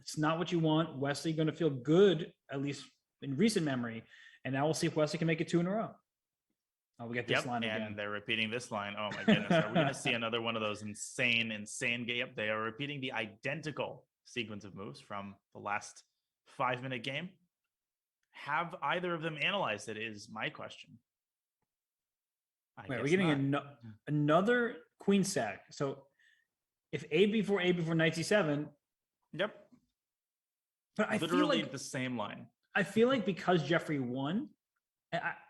It's not what you want. Wesley going to feel good, at least in recent memory. And now we'll see if Wesley can make it 2 in a row. Oh, we get this line again. And they're repeating this line. Oh my goodness. Are we going to see another one of those insane game? Yep, they are repeating the identical sequence of moves from the last 5-minute game. Have either of them analyzed it is my question. Wait, are we getting another queen sack? So if a before knight c7. Yep. But I literally feel like the same line. I feel like because Jeffery won,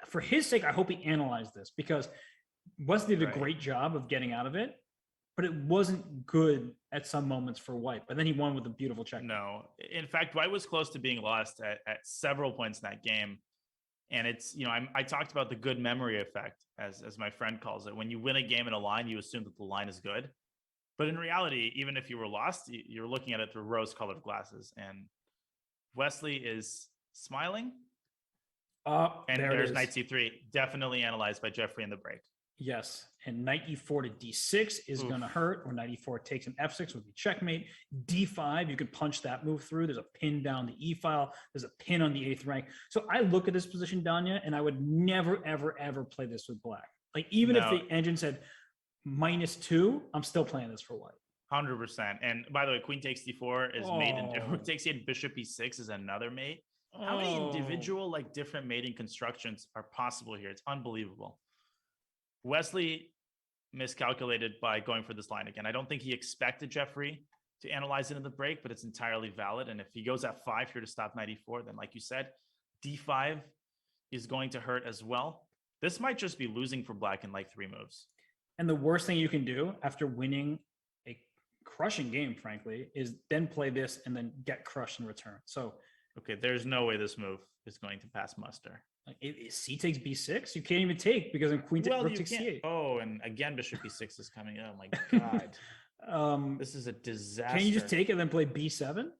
for his sake, I hope he analyzed this, because Wesley did a great job of getting out of it, but it wasn't good at some moments for White. But then he won with a beautiful check. No, in fact, White was close to being lost at several points in that game. And it's, I talked about the good memory effect, as my friend calls it. When you win a game in a line, you assume that the line is good. But in reality, even if you were lost, you're looking at it through rose-colored glasses. And Wesley is smiling. And there's knight c3, definitely analyzed by Jeffery in the break. Yes, and knight e4 to d6 is going to hurt, or knight e4 takes an f6 would be checkmate. d5, you could punch that move through. There's a pin down the e file. There's a pin on the 8th rank. So I look at this position, Danya, and I would never, ever, ever play this with black. Like, even if the engine said -2, I'm still playing this for White. 100%. And by the way, queen takes d4 is mate, and rook takes e8, bishop e6 is another mate. How many individual, different mating constructions are possible here? It's unbelievable. Wesley miscalculated by going for this line again. I don't think he expected Jeffery to analyze it in the break, but it's entirely valid. And if he goes f5 here to stop knight e4, then like you said, d5 is going to hurt as well. This might just be losing for black in 3 moves. And the worst thing you can do after winning a crushing game, frankly, is then play this and then get crushed in return. So, okay, there's no way this move is going to pass muster. C takes b6, you can't even take, because then queen rook takes c8. Oh, and again, bishop b6 is coming. Oh my god. This is a disaster. Can you just take it and then play b7?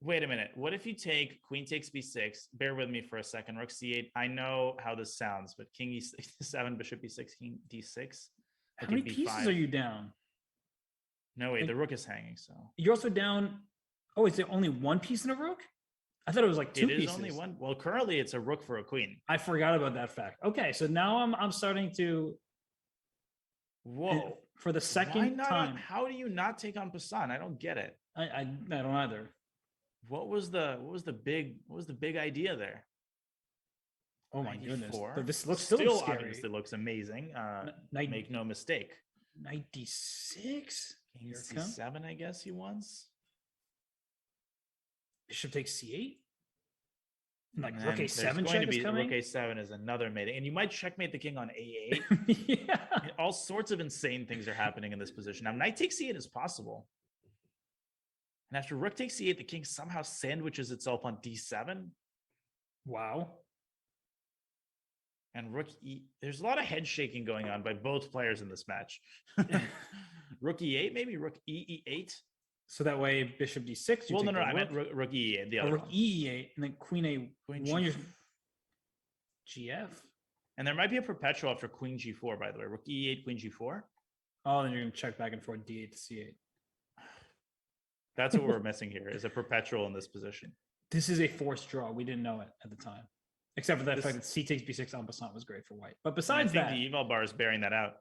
Wait a minute. What if you take queen takes b6? Bear with me for a second. Rook c8. I know how this sounds, but king e7, bishop b6, king d6. How many pieces are you down? No, wait, the rook is hanging, so. You're also down. Oh, is there only one piece in a rook? I thought it was 2 pieces. It is only one. Well, currently it's a rook for a queen. I forgot about that fact. Okay, so now I'm starting to. Whoa! For the second time, how do you not take on Poussin? I don't get it. I don't either. What was the big idea there? Oh my goodness! But this looks still scary. Obviously looks amazing. Make no mistake. Knight d6. King c7, I guess he wants. Bishop takes c8. Rook a7 check is coming. Rook a7 is another mating, and you might checkmate the king on a8. Yeah, all sorts of insane things are happening in this position. Now, knight takes c8 is possible, and after rook takes c8, the king somehow sandwiches itself on d7. Wow. And rook e. There's a lot of head shaking going on by both players in this match. Rook e8, maybe rook e8. So that way, bishop d6. Well, no, I meant rook e8. The other rook e8, and then queen a1. GF. And there might be a perpetual after queen g4. By the way, rook e8, queen g4. Oh, then you're going to check back and forth d8 to c8. That's what we're missing here, is a perpetual in this position. This is a forced draw. We didn't know it at the time, except for that fact that c takes b6 en passant was great for White. But besides that, the eval bar is bearing that out.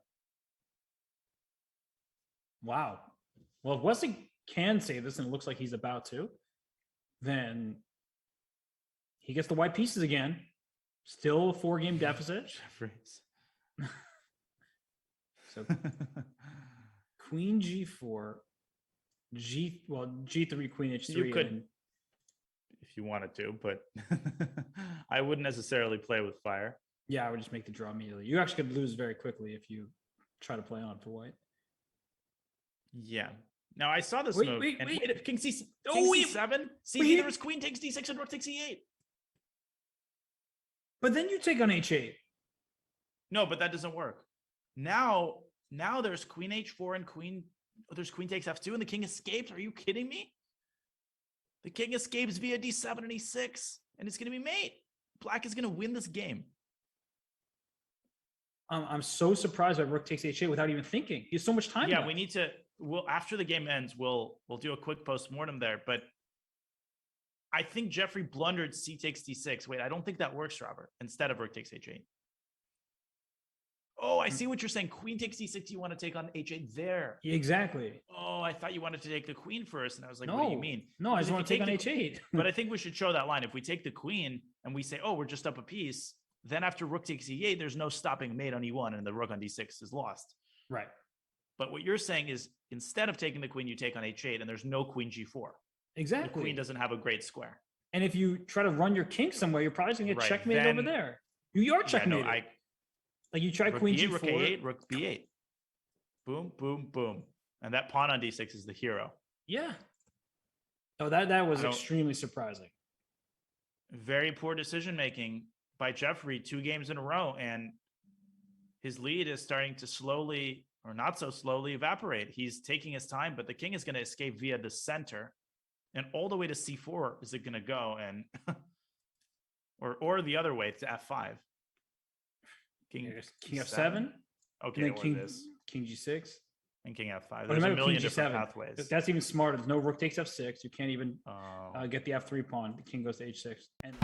Wow. Well, if Wesley can say this, and it looks like he's about to, then he gets the white pieces again. Still a 4-game deficit. Jeffries. So queen g4, g3, queen h3. You could, if you wanted to, but I wouldn't necessarily play with fire. Yeah, I would just make the draw immediately. You actually could lose very quickly if you try to play on for White. Yeah. Now I saw this move. Wait, king c7. C there was queen takes d6 and rook takes e8. But then you take on h8. No, but that doesn't work. Now there's queen h4 and there's queen takes f2 and the king escapes. Are you kidding me? The king escapes via d7 and e6, and it's going to be mate. Black is going to win this game. I'm so surprised by rook takes h8 without even thinking. He has so much time. Yeah, we need to. After the game ends, we'll do a quick post-mortem there. But I think Jeffrey blundered c takes d6. Wait, I don't think that works, Robert. Instead of rook takes h8. Oh, I see what you're saying. Queen takes d6. You want to take on h8 there. Exactly. Oh, I thought you wanted to take the queen first. And I was like, No, what do you mean? No, I Because just if want to you take on the- h8. But I think we should show that line. If we take the queen and we say, oh, we're just up a piece, then after rook takes e8, there's no stopping mate on e1 and the rook on d6 is lost. Right. But what you're saying is instead of taking the queen, you take on h8 and there's no queen g4. Exactly. The queen doesn't have a great square. And if you try to run your king somewhere, you're probably going to get Right, checkmated over then- there. You are checkmated. Yeah, no, like you try rook queen b8, g4. rook a8, rook b8. Boom, boom, boom. And that pawn on d6 is the hero. Yeah. Oh, that was I don't- extremely surprising. Very poor decision making by Jeffrey 2 games in a row. And his lead is starting to slowly, or not so slowly, evaporate. He's taking his time, but the king is going to escape via the center. And all the way to c4 is it going to go? And or the other way to f5. King F7. Okay, And then or this. king g6. And king f5. But There's a remember, million king different g7. pathways. That's even smarter. There's no rook takes f6. You can't even Oh. get the f3 pawn. The king goes to h6. And